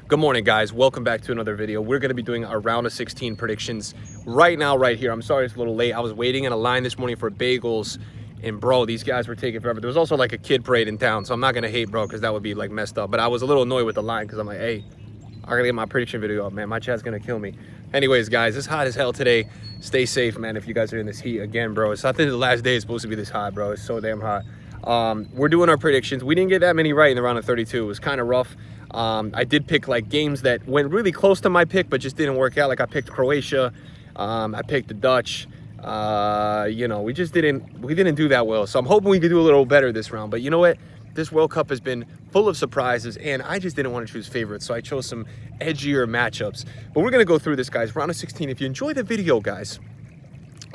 Good morning, guys. Welcome back to another video. We're going to be doing our round of 16 predictions right now, right here. I'm sorry it's a little late. I was waiting in a line this morning for bagels, and bro, these guys were taking forever. There was also like a kid parade in town, so I'm not going to hate, bro, because that would be like messed up. But I was a little annoyed with the line because I'm like, hey, I got to get my prediction video up, man. My chat's going to kill me. Anyways, guys, it's hot as hell today. Stay safe, man, if you guys are in this heat again, bro. It's not that the last day is supposed to be this hot, bro. It's so damn hot. We're doing our predictions. We didn't get that many right in the round of 32. It was kind of rough. I did pick like games that went really close to my pick, but just didn't work out. Like I picked Croatia. I picked the Dutch. You know, we didn't do that well. So I'm hoping we could do a little better this round. But you know what? This World Cup has been full of surprises, and I just didn't want to choose favorites. So I chose some edgier matchups. But we're going to go through this, guys. Round of 16. If you enjoy the video, guys,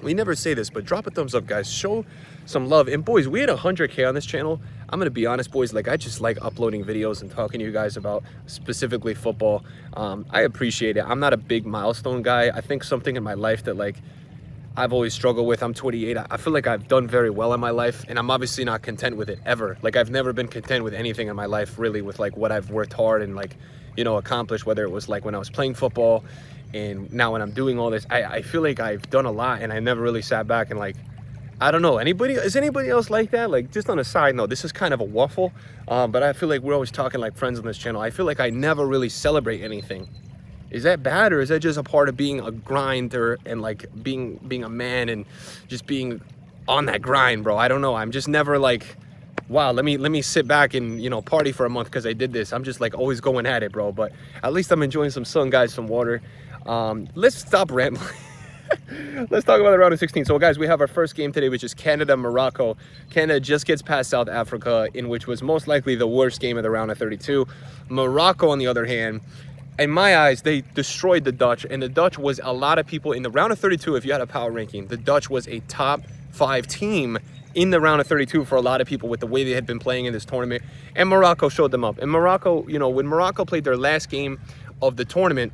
we never say this, but drop a thumbs up, guys. Show some love. And boys, we had 100K on this channel. I'm gonna be honest, boys, like I just like uploading videos and talking to you guys about specifically football. I appreciate it. I'm not a big milestone guy. I think something in my life that like I've always struggled with. I'm 28. I feel like I've done very well in my life, and I'm obviously not content with it ever. Like I've never been content with anything in my life, really, with like what I've worked hard and like, you know, accomplished, whether it was like when I was playing football and now when I'm doing all this. I feel like I've done a lot, and I never really sat back and like, I don't know, is anybody else like that? Like, just on a side note, this is kind of a waffle, but I feel like we're always talking like friends on this channel. I feel like I never really celebrate anything. Is that bad, or is that just a part of being a grinder and like being a man and just being on that grind, bro? I don't know. I'm just never like, wow, let me sit back and, you know, party for a month because I did this. I'm just like always going at it, bro. But at least I'm enjoying some sun, guys, some water. Let's stop rambling. Let's talk about the round of 16. So, guys, we have our first game today, which is Canada-Morocco. Canada just gets past South Africa, in which was most likely the worst game of the round of 32. Morocco, on the other hand, in my eyes, they destroyed the Dutch, and the Dutch was a lot of people in the round of 32. If you had a power ranking, the Dutch was a top 5 team in the round of 32 for a lot of people with the way they had been playing in this tournament, and Morocco showed them up. And Morocco, you know, when Morocco played their last game of the tournament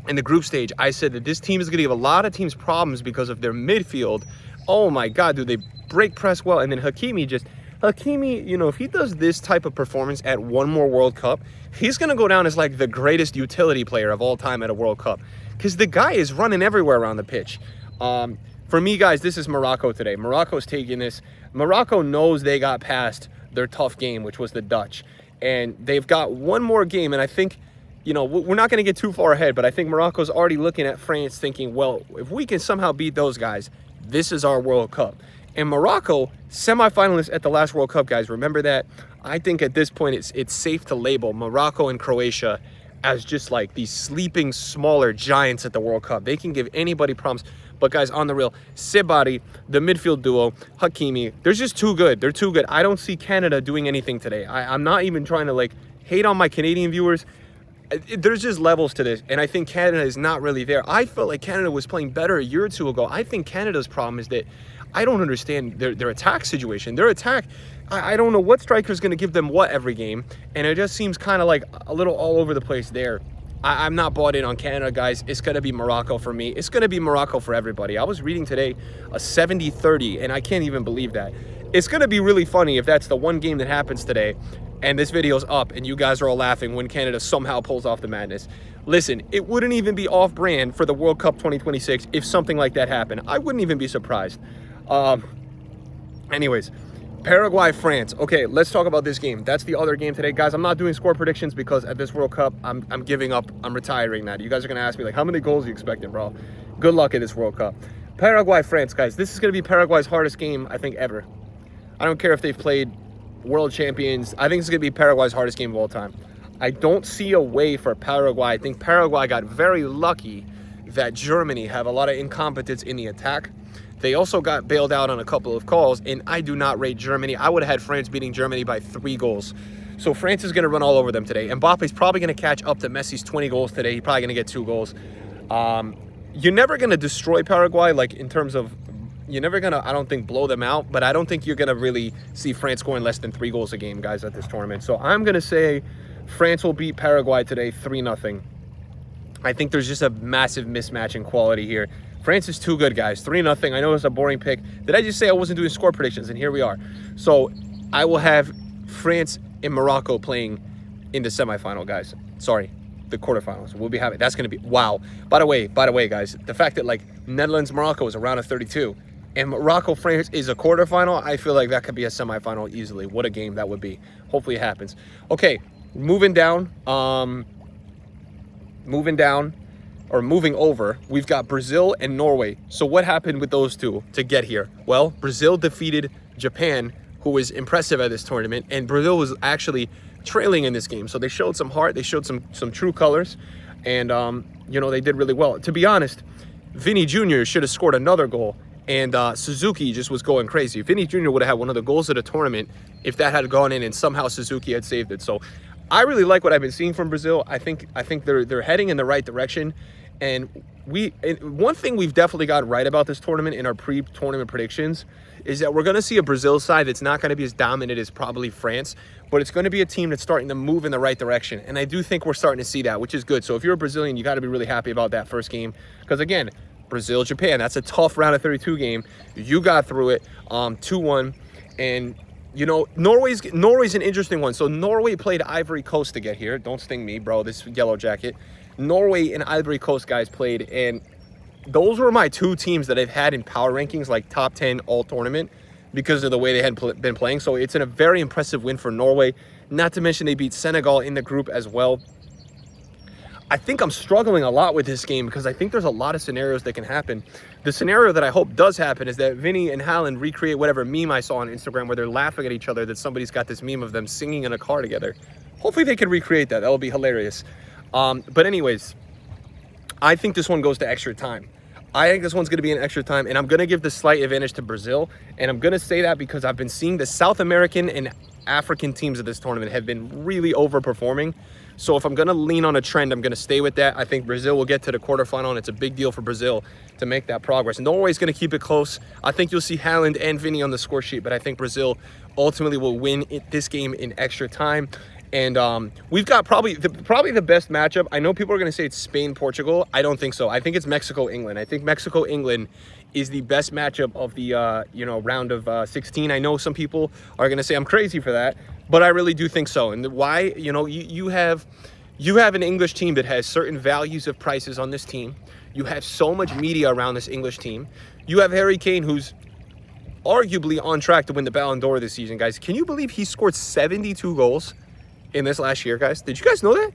in the group stage, I said that this team is going to give a lot of teams problems because of their midfield. Oh my God, do they break press well? And then Hakimi, you know, if he does this type of performance at one more World Cup, he's going to go down as like the greatest utility player of all time at a World Cup, because the guy is running everywhere around the pitch. For me, guys, this is Morocco today. Morocco's taking this. Morocco knows they got past their tough game, which was the Dutch, and they've got one more game. And I think, you know, we're not going to get too far ahead, but I think Morocco's already looking at France thinking, well, if we can somehow beat those guys, this is our World Cup. And Morocco, semifinalists at the last World Cup, guys, remember that? I think at this point it's safe to label Morocco and Croatia as just like these sleeping smaller giants at the World Cup. They can give anybody problems. But guys, on the real, Sibari, the midfield duo, Hakimi, they're just too good. They're too good. I don't see Canada doing anything today. I'm not even trying to like hate on my Canadian viewers. There's just levels to this, and I think Canada is not really there. I felt like Canada was playing better a year or two ago. I think Canada's problem is that I don't understand their attack situation. Their attack, I don't know what striker's going to give them what every game, and it just seems kind of like a little all over the place there. I'm not bought in on Canada, guys. It's going to be Morocco for me. It's going to be Morocco for everybody. I was reading today a 70-30, and I can't even believe that. It's going to be really funny if that's the one game that happens today, and this video's up, and you guys are all laughing when Canada somehow pulls off the madness. Listen, it wouldn't even be off-brand for the World Cup 2026 if something like that happened. I wouldn't even be surprised. Anyways, Paraguay, France. Okay, let's talk about this game. That's the other game today. Guys, I'm not doing score predictions because at this World Cup, I'm giving up. I'm retiring that. You guys are going to ask me, like, how many goals are you expecting, bro? Good luck at this World Cup. Paraguay, France, guys. This is going to be Paraguay's hardest game, I think, ever. I don't care if they've played world champions. I think it's going to be Paraguay's hardest game of all time. I don't see a way for Paraguay. I think Paraguay got very lucky that Germany have a lot of incompetence in the attack. They also got bailed out on a couple of calls, and I do not rate Germany. I would have had France beating Germany by 3 goals. So France is going to run all over them today. Mbappe's probably going to catch up to Messi's 20 goals today. He's probably going to get 2 goals. You're never going to destroy Paraguay, like in terms of, you're never going to, I don't think, blow them out, but I don't think you're going to really see France scoring less than 3 goals a game, guys, at this tournament. So I'm going to say France will beat Paraguay today 3-0. I think there's just a massive mismatch in quality here. France is too good, guys. 3-0. I know it's a boring pick. Did I just say I wasn't doing score predictions? And here we are. So I will have France and Morocco playing in the semifinal, guys. Sorry. the quarterfinals. We'll be having, that's going to be, wow. By the way, guys, the fact that like Netherlands, Morocco is a round of 32 and Morocco, France is a quarterfinal, I feel like that could be a semifinal easily. What a game that would be. Hopefully it happens. Okay, moving over, we've got Brazil and Norway. So what happened with those two to get here? Well, Brazil defeated Japan, who was impressive at this tournament, and Brazil was actually trailing in this game. So they showed some heart, they showed some true colors, and you know, they did really well. To be honest, Vini Jr. should have scored another goal, and Suzuki just was going crazy. Vini Jr. would have had one of the goals of the tournament if that had gone in and somehow Suzuki had saved it. So I really like what I've been seeing from Brazil. I think they're heading in the right direction. And one thing we've definitely got right about this tournament in our pre-tournament predictions is that we're going to see a Brazil side that's not going to be as dominant as probably France, but it's going to be a team that's starting to move in the right direction. And I do think we're starting to see that, which is good. So if you're a Brazilian, you got to be really happy about that first game. Because again, Brazil, Japan, that's a tough round of 32 game. You got through it 2-1. And, you know, Norway's an interesting one. So Norway played Ivory Coast to get here. Don't sting me, bro, this yellow jacket. Norway and Ivory Coast guys played, and those were my two teams that I've had in power rankings, like top 10 all tournament, because of the way they had been playing. So it's a very impressive win for Norway. Not to mention they beat Senegal in the group as well. I think I'm struggling a lot with this game because I think there's a lot of scenarios that can happen. The scenario that I hope does happen is that Vinny and Haaland recreate whatever meme I saw on Instagram where they're laughing at each other, that somebody's got this meme of them singing in a car together. Hopefully they can recreate that. That would be hilarious. But anyways, I think this one goes to extra time. I think this one's going to be an extra time, and I'm going to give the slight advantage to Brazil. And I'm going to say that because I've been seeing the South American and African teams of this tournament have been really overperforming. So if I'm going to lean on a trend, I'm going to stay with that. I think Brazil will get to the quarterfinal, and it's a big deal for Brazil to make that progress. Norway's going to keep it close. I think you'll see Haaland and Vinny on the score sheet, but I think Brazil ultimately will win this game in extra time. And we've got probably the best matchup. I know people are going to say it's Spain-Portugal. I don't think so. I think it's Mexico-England. I think Mexico-England is the best matchup of the round of 16. I know some people are going to say I'm crazy for that, but I really do think so. And why? You know, you have an English team that has certain values of prices on this team. You have so much media around this English team. You have Harry Kane, who's arguably on track to win the Ballon d'Or this season, guys. Can you believe he scored 72 goals in this last year, guys? Did you guys know that?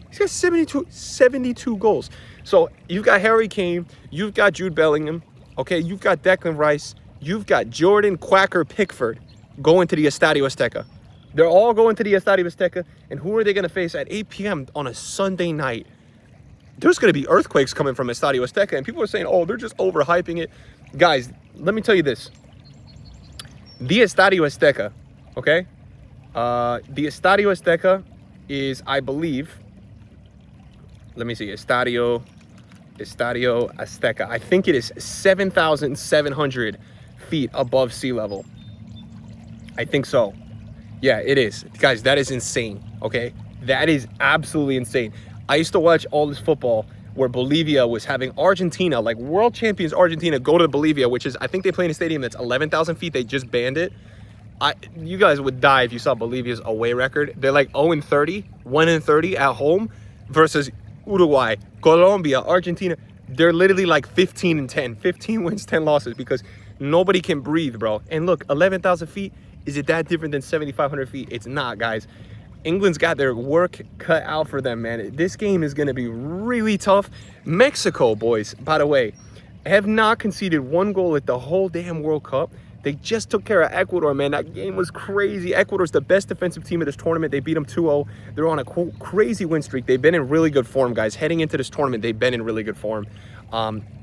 He's got 72 goals. So you've got Harry Kane, you've got Jude Bellingham, okay? You've got Declan Rice, you've got Jordan Quacker Pickford going to the Estadio Azteca. They're all going to the Estadio Azteca, and who are they going to face at 8 p.m. on a Sunday night? There's going to be earthquakes coming from Estadio Azteca, and people are saying, oh, they're just overhyping it. Guys, let me tell you this. The Estadio Azteca, okay? The Estadio Azteca is, I believe, let me see, Estadio Azteca. I think it is 7,700 feet above sea level. I think so. Yeah, it is. Guys, that is insane, okay? That is absolutely insane. I used to watch all this football where Bolivia was having Argentina, like world champions Argentina, go to Bolivia, which is, I think they play in a stadium that's 11,000 feet. They just banned it. You guys would die if you saw Bolivia's away record. They're like 0-30, 1-30 at home versus Uruguay, Colombia, Argentina. They're literally like 15-10, 15 wins, 10 losses because nobody can breathe, bro. And look, 11,000 feet, is it that different than 7,500 feet? It's not, guys. England's got their work cut out for them, man. This game is going to be really tough. Mexico, boys, by the way, have not conceded one goal at the whole damn World Cup. They just took care of Ecuador, man. That game was crazy. Ecuador's the best defensive team of this tournament. They beat them 2-0. They're on a crazy win streak. They've been in really good form, guys. Heading into this tournament, they've been in really good form.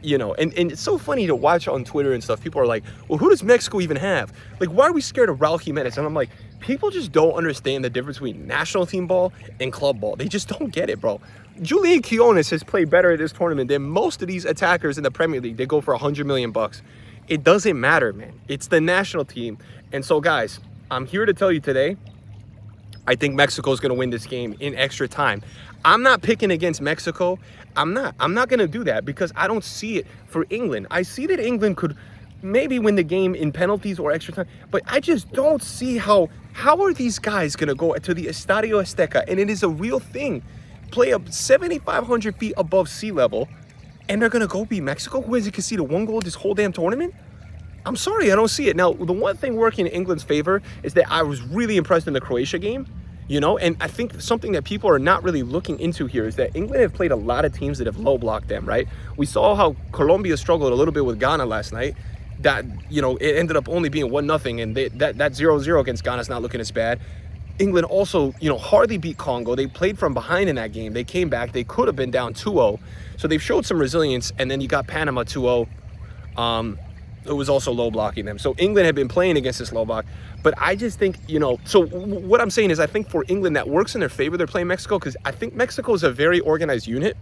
You know, and it's so funny to watch on Twitter and stuff. People are like, well, who does Mexico even have? Like, why are we scared of Raul Jimenez? And I'm like, people just don't understand the difference between national team ball and club ball. They just don't get it, bro. Julian Quinones has played better at this tournament than most of these attackers in the Premier League. They go for $100 million. It doesn't matter, man. It's the national team. And so, guys, I'm here to tell you today, I think Mexico's going to win this game in extra time. I'm not picking against Mexico. I'm not going to do that because I don't see it for England. I see that England could maybe win the game in penalties or extra time, but I just don't see how are these guys going to go to the Estadio Azteca, and it is a real thing. play up 7,500 feet above sea level, and they're gonna go beat Mexico, who hasn't conceded 1 goal this whole damn tournament? I'm sorry, I don't see it. Now, the one thing working in England's favor is that I was really impressed in the Croatia game, you know, and I think something that people are not really looking into here is that England have played a lot of teams that have low blocked them, right? We saw how Colombia struggled a little bit with Ghana last night. That, you know, it ended up only being 1-0, and that 0-0 against Ghana is not looking as bad. England also, you know, hardly beat Congo. They played from behind in that game. They came back. They could have been down 2-0. So they've showed some resilience, and then you got Panama 2-0. It was also low blocking them. So England had been playing against this low block. But I just think, you know, so what I'm saying is I think for England that works in their favor. They're playing Mexico because I think Mexico is a very organized unit.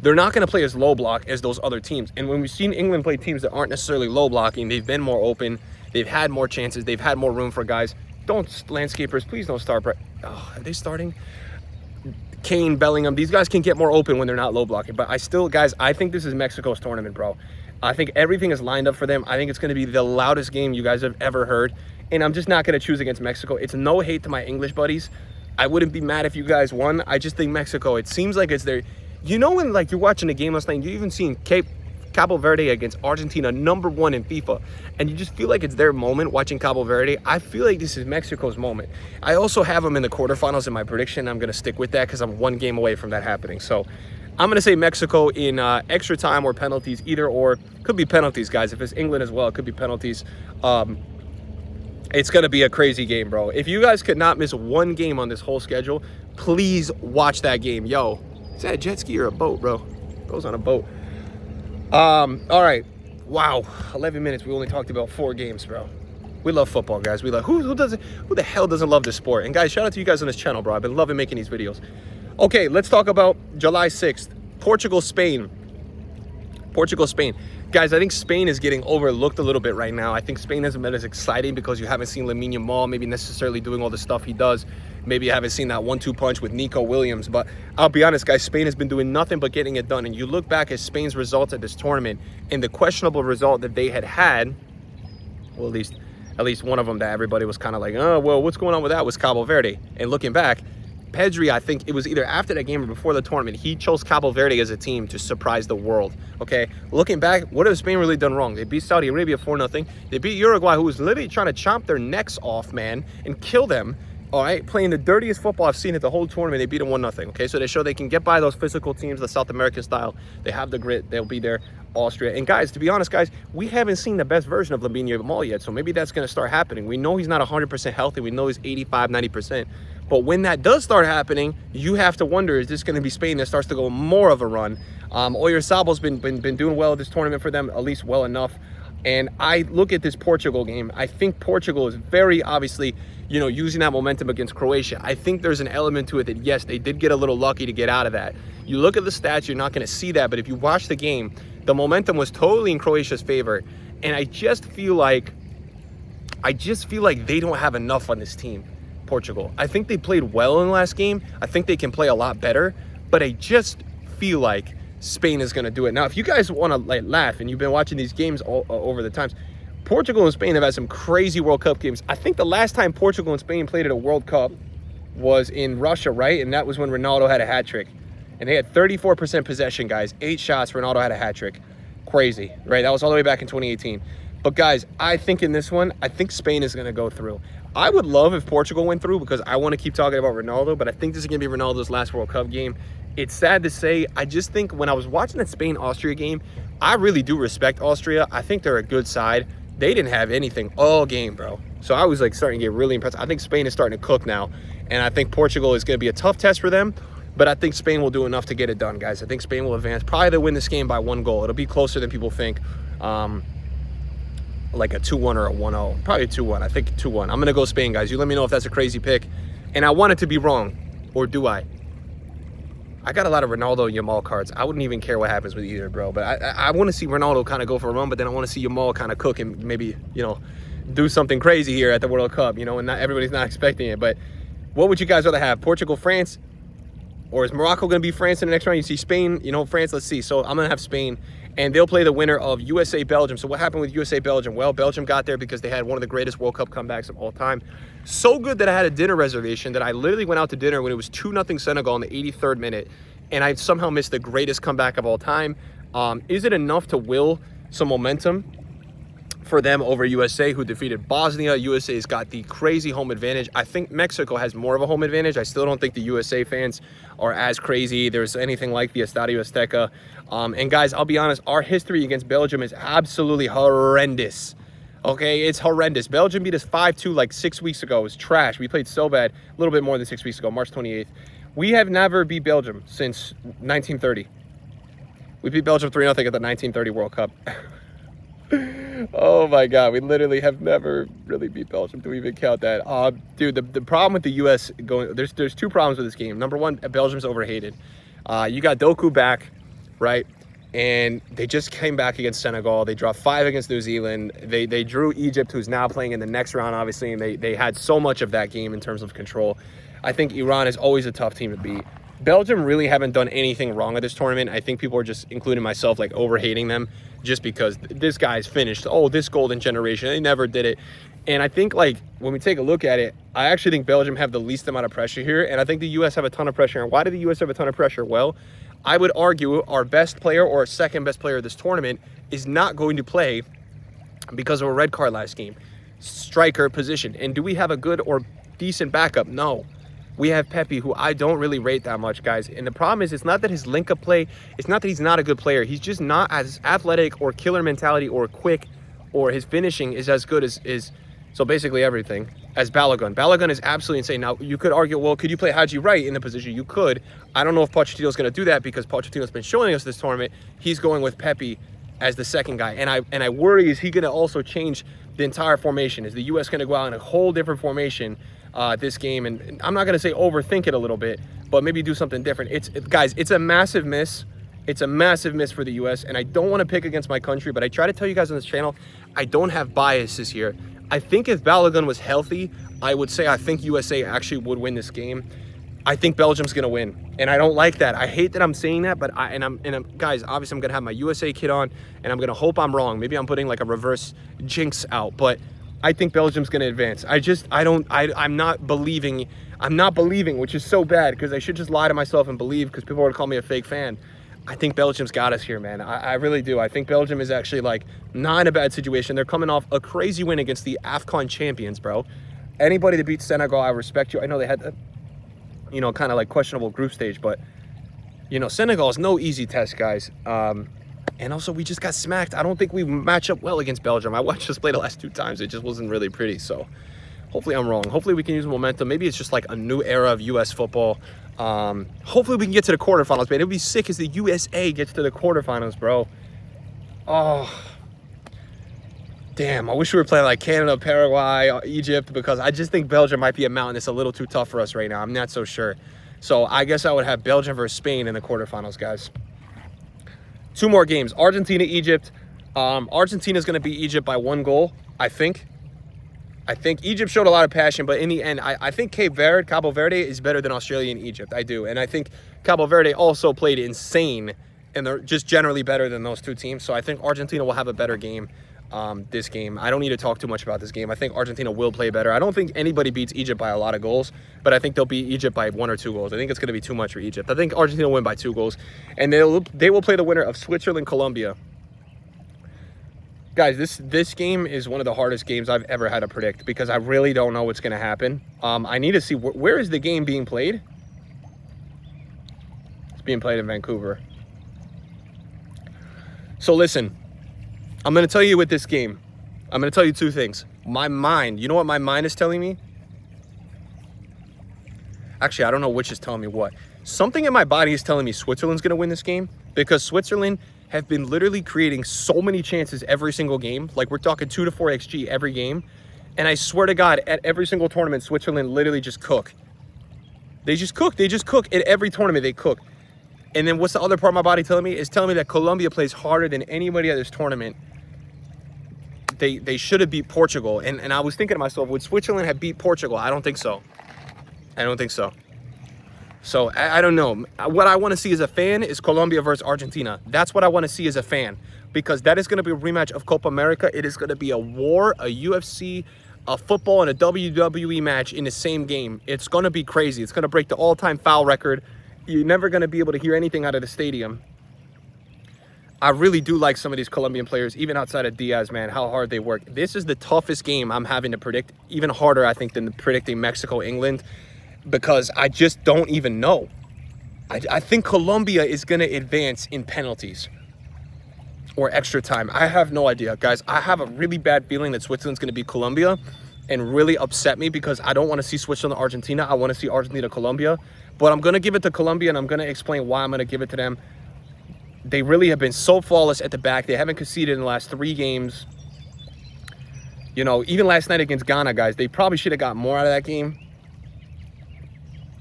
They're not going to play as low block as those other teams. And when we've seen England play teams that aren't necessarily low blocking, they've been more open. They've had more chances. They've had more room for guys. Don't, landscapers, please don't start. Oh, are they starting? Kane, Bellingham, these guys can get more open when they're not low blocking. But I still, guys, I think this is Mexico's tournament, bro. I think everything is lined up for them. I think it's going to be the loudest game you guys have ever heard. And I'm just not going to choose against Mexico. It's no hate to my English buddies. I wouldn't be mad if you guys won. I just think Mexico, it seems like it's their... You know when, like, you're watching a game last night, you even seen Cabo Verde against Argentina, #1 in FIFA, and you just feel like it's their moment watching Cabo Verde. I feel like this is Mexico's moment. I also have them in the quarterfinals in my prediction. I'm going to stick with that because I'm 1 game away from that happening. So I'm going to say Mexico in extra time or penalties, either or. Could be penalties, guys. If it's England as well, it could be penalties. It's going to be a crazy game, bro. If you guys could not miss 1 game on this whole schedule, please watch that game. Yo, is that a jet ski or a boat, bro? Goes on a boat. All right. Wow. 11 minutes. We only talked about 4 games, bro. We love football, guys. We love who the hell doesn't love this sport? And guys, shout out to you guys on this channel, bro. I've been loving making these videos. Okay, let's talk about July 6th. Portugal, Spain. Portugal, Spain. Guys, I think Spain is getting overlooked a little bit right now. I think Spain hasn't been as exciting because you haven't seen Lamine Yamal maybe necessarily doing all the stuff he does. Maybe you haven't seen that 1-2 punch with Nico Williams. But I'll be honest, guys, Spain has been doing nothing but getting it done. And you look back at Spain's results at this tournament and the questionable result that they had, well, at least one of them that everybody was kind of like, oh, well, what's going on with that was Cabo Verde. And looking back, Pedri, I think it was either after that game or before the tournament, he chose Cabo Verde as a team to surprise the world, okay? Looking back, what has Spain really done wrong? They beat Saudi Arabia 4-0. They beat Uruguay, who was literally trying to chomp their necks off, man, and kill them, all right? Playing the dirtiest football I've seen at the whole tournament. They beat them 1-0, okay? So they show they can get by those physical teams, the South American style. They have the grit. They'll be there. Austria. And guys, to be honest, guys, we haven't seen the best version of Lamine Yamal yet, so maybe that's going to start happening. We know he's not 100% healthy. We know he's 85, 90%. But when that does start happening, you have to wonder, is this going to be Spain that starts to go more of a run? Oyarzábal's been doing well this tournament for them, at least well enough. And I look at this Portugal game. I think Portugal is very obviously, you know, using that momentum against Croatia. I think there's an element to it that, yes, they did get a little lucky to get out of that. You look at the stats, you're not going to see that. But if you watch the game, the momentum was totally in Croatia's favor. And I just feel like they don't have enough on this team, Portugal. I think they played well in the last game. I think they can play a lot better. But I just feel like Spain is going to do it. Now, if you guys want to like laugh and you've been watching these games over the times, Portugal and Spain have had some crazy World Cup games. I think the last time Portugal and Spain played at a World Cup was in Russia, right? And that was when Ronaldo had a hat trick. And they had 34% possession, guys. 8 shots, Ronaldo had a hat trick. Crazy, right? That was all the way back in 2018. But guys, I think in this one, I think Spain is going to go through. I would love if Portugal went through because I want to keep talking about Ronaldo, but I think this is going to be Ronaldo's last World Cup game. It's sad to say. I just think when I was watching that Spain-Austria game, I really do respect Austria. I think they're a good side. They didn't have anything all game, bro. So I was like starting to get really impressed. I think Spain is starting to cook now, and I think Portugal is going to be a tough test for them, but I think Spain will do enough to get it done, guys. I think Spain will advance. Probably they'll win this game by 1 goal. It'll be closer than people think. Like a 2-1 or a 1-0. Probably 2-1. I think 2-1. I'm going to go Spain, guys. You let me know if that's a crazy pick. And I want it to be wrong. Or do I? I got a lot of Ronaldo and Yamal cards. I wouldn't even care what happens with either, bro. But I want to see Ronaldo kind of go for a run, but then I want to see Yamal kind of cook and maybe, you know, do something crazy here at the World Cup, you know, and not everybody's not expecting it. But what would you guys rather have? Portugal, France? Or is Morocco going to beat France in the next round? You see Spain, you know, France, let's see. So I'm going to have Spain, and they'll play the winner of USA-Belgium. So what happened with USA-Belgium? Well, Belgium got there because they had one of the greatest World Cup comebacks of all time. So good that I had a dinner reservation that I literally went out to dinner when it was 2-0 Senegal in the 83rd minute, and I somehow missed the greatest comeback of all time. Is it enough to will some momentum for them over USA, who defeated Bosnia? USA's got the crazy home advantage. I think Mexico has more of a home advantage. I still don't think the USA fans are as crazy. There's anything like the Estadio Azteca. And guys, I'll be honest, our history against Belgium is absolutely horrendous. Okay, it's horrendous. Belgium beat us 5-2 like 6 weeks ago. It was trash. We played so bad, a little bit more than 6 weeks ago, March 28th. We have never beat Belgium since 1930. We beat Belgium 3-0 at the 1930 World Cup. Oh my God, we literally have never really beat Belgium. Do we even count that? Dude, the problem with the U.S. going, there's two problems with this game. Number one, Belgium's overhated. You got Doku back, right? And they just came back against Senegal. They dropped 5 against New Zealand. They drew Egypt, who's now playing in the next round, obviously, and they had so much of that game in terms of control. I think Iran is always a tough team to beat. Belgium really haven't done anything wrong at this tournament. I think people are just, including myself, like overhating them just because this guy's finished. Oh, this golden generation. They never did it. And I think, like, when we take a look at it, I actually think Belgium have the least amount of pressure here. And I think the U.S. have a ton of pressure. And why do the U.S. have a ton of pressure? Well, I would argue our best player or second best player of this tournament is not going to play because of a red card last game. Striker position. And do we have a good or decent backup? No. We have Pepe, who I don't really rate that much, guys. And the problem is, it's not that his link-up play, it's not that he's not a good player. He's just not as athletic or killer mentality or quick, or his finishing is as good as so basically everything, as Balogun. Balogun is absolutely insane. Now, you could argue, well, could you play Haji Wright in the position? You could. I don't know if Pochettino's going to do that because Pochettino's been showing us this tournament. He's going with Pepe as the second guy. And I worry, is he going to also change the entire formation? Is the U.S. going to go out in a whole different formation this game? And I'm not going to say overthink it a little bit, but maybe do something different. Guys, it's a massive miss. It's a massive miss for the U.S. And I don't want to pick against my country, but I try to tell you guys on this channel, I don't have biases here. I think if Balogun was healthy, I would say I think USA actually would win this game. I think Belgium's going to win. And I don't like that. I hate that I'm saying that, but guys, obviously I'm going to have my USA kit on, and I'm going to hope I'm wrong. Maybe I'm putting like a reverse jinx out, but I think Belgium's going to advance. I'm not believing, which is so bad because I should just lie to myself and believe because people would call me a fake fan. I think Belgium's got us here, man. I really do. I think Belgium is actually like not in a bad situation. They're coming off a crazy win against the AFCON champions, bro. Anybody that beats Senegal, I respect you. I know they had, kind of like questionable group stage, but, Senegal is no easy test, guys. And also, we just got smacked. I don't think we match up well against Belgium. I watched us play the last 2 times. It just wasn't really pretty. So hopefully I'm wrong. Hopefully we can use momentum. Maybe it's just like a new era of U.S. football. Hopefully we can get to the quarterfinals, man. It would be sick as the USA gets to the quarterfinals, bro. Oh, damn. I wish we were playing like Canada, Paraguay, Egypt, because I just think Belgium might be a mountain that's a little too tough for us right now. I'm not so sure. So I guess I would have Belgium versus Spain in the quarterfinals, guys. 2 more games. Argentina, Egypt. Argentina's going to beat Egypt by 1 goal, I think. Egypt showed a lot of passion, but in the end, I think Cabo Verde is better than Australia and Egypt. I do. And I think Cabo Verde also played insane, and they're just generally better than those 2 teams. So I think Argentina will have a better game this game. I don't need to talk too much about this game. I think Argentina will play better. I don't think anybody beats Egypt by a lot of goals, but I think they'll beat Egypt by 1 or 2 goals. I think it's going to be too much for Egypt. I think Argentina will win by 2 goals, and they will play the winner of Switzerland, Colombia. Guys, this game is one of the hardest games I've ever had to predict because I really don't know what's going to happen. I need to see where is the game being played? It's being played in Vancouver. So listen, I'm going to tell you with this game, I'm going to tell you 2 things. My mind, you know what my mind is telling me? Actually, I don't know which is telling me what. Something in my body is telling me Switzerland's going to win this game because Switzerland have been literally creating so many chances every single game. Like, we're talking 2 to 4 XG every game. And I swear to God, at every single tournament, Switzerland literally just cook. They just cook. They just cook. At every tournament, they cook. And then what's the other part of my body telling me? It's telling me that Colombia plays harder than anybody at this tournament. They should have beat Portugal. And I was thinking to myself, would Switzerland have beat Portugal? I don't think so. I don't think so. So I don't know. What I want to see as a fan is Colombia versus Argentina. That's what I want to see as a fan, because that is going to be a rematch of Copa America. It is going to be a war, a UFC, a football, and a WWE match in the same game. It's going to be crazy. It's going to break the all-time foul record. You're never going to be able to hear anything out of the stadium. I really do like some of these Colombian players, even outside of Diaz, man, how hard they work. This is the toughest game I'm having to predict, even harder, I think, than predicting Mexico-England, because I just don't even know. I think Colombia is going to advance in penalties or extra time. I have no idea, guys. I have a really bad feeling that Switzerland's going to beat Colombia and really upset me, because I don't want to see Switzerland, Argentina. I want to see Argentina, Colombia. But I'm going to give it to Colombia, and I'm going to explain why I'm going to give it to them. They really have been so flawless at the back. They haven't conceded in the last 3 games. You know, even last night against Ghana, guys, they probably should have got more out of that game.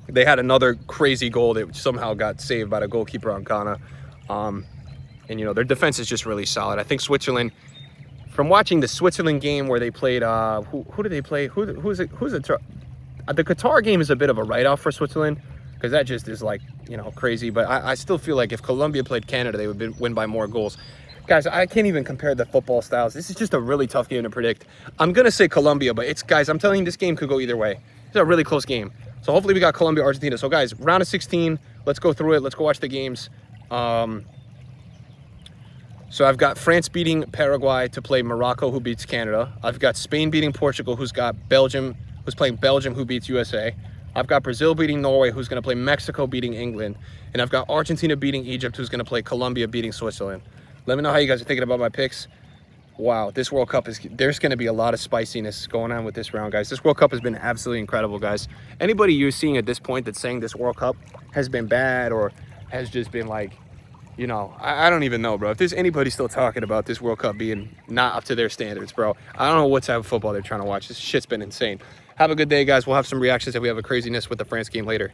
They had another crazy goal that somehow got saved by the goalkeeper on Ghana. And, you know, their defense is just really solid. I think Switzerland, from watching the Switzerland game where they played, who did they play? Who's it? The Qatar game is a bit of a write-off for Switzerland, because that just is like, you know, crazy. But I still feel like if Colombia played Canada, they would win by more goals. Guys, I can't even compare the football styles. This is just a really tough game to predict. I'm going to say Colombia, but it's, guys, I'm telling you, this game could go either way. It's a really close game. So hopefully we got Colombia, Argentina. So, guys, round of 16. Let's go through it. Let's go watch the games. So I've got France beating Paraguay to play Morocco, who beats Canada. I've got Spain beating Portugal, who's got Belgium, who's playing Belgium, who beats USA. I've got Brazil beating Norway, who's going to play Mexico beating England. And I've got Argentina beating Egypt, who's going to play Colombia beating Switzerland. Let me know how you guys are thinking about my picks. Wow, this World Cup there's going to be a lot of spiciness going on with this round, guys. This World Cup has been absolutely incredible, guys. Anybody you're seeing at this point that's saying this World Cup has been bad or has just been like, you know, I don't even know, bro. If there's anybody still talking about this World Cup being not up to their standards, bro, I don't know what type of football they're trying to watch. This shit's been insane. Have a good day, guys. We'll have some reactions if we have a craziness with the France game later.